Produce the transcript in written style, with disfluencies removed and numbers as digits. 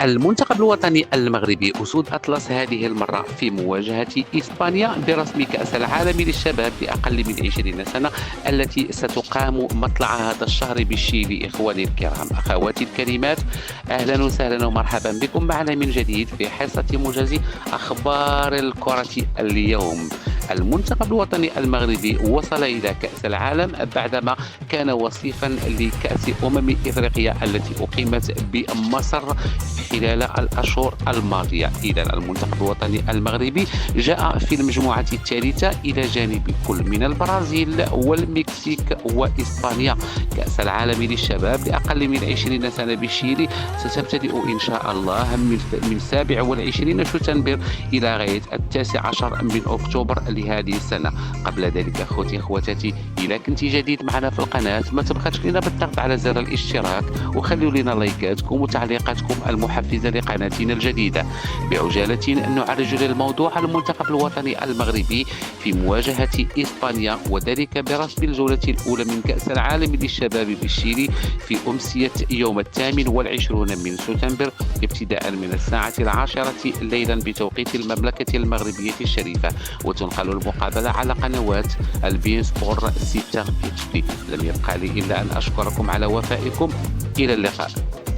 المنتخب الوطني المغربي أسود أطلس هذه المرة في مواجهة إسبانيا برسم كأس العالم للشباب لأقل من 20 سنة التي ستقام مطلع هذا الشهر بالشيلي. إخواني الكرام، أخواتي الكريمات، أهلا وسهلا ومرحبا بكم معنا من جديد في حصة موجز أخبار الكرة اليوم. المنتخب الوطني المغربي وصل إلى كأس العالم بعدما كان وصيفا لكأس إفريقيا التي أقيمت بمصر خلال الأشهر الماضية. إذا المنتخب الوطني المغربي جاء في المجموعة الثالثة إلى جانب كل من البرازيل والمكسيك وإسبانيا. كأس العالم للشباب لأقل من 20 سنة بالشيلي ستبتدئ إن شاء الله من 27 شتنبر إلى غاية 19 من أكتوبر لهذه السنة. قبل ذلك أخوتي أخواتاتي، إذا كنت جديد معنا في القناة ما تبخلش لنا بالضغط على زر الاشتراك وخلوا لنا لايكاتكم وتعليقاتكم المحفزة لقناتنا الجديدة. بعجالة نعرج للموضوع. المنتخب الوطني المغربي في مواجهة إسبانيا وذلك برسم الجولة الأولى من كأس العالم للشباب بالشيلي في أمسية يوم 28 من سبتمبر ابتداء من الساعة 10 ليلا بتوقيت المملكة المغربية الشريفة، وتنقل المقابلة على قنوات البين سبور 6 HD. لم يبقى لي إلا أن أشكركم على وفائكم. إلى اللقاء.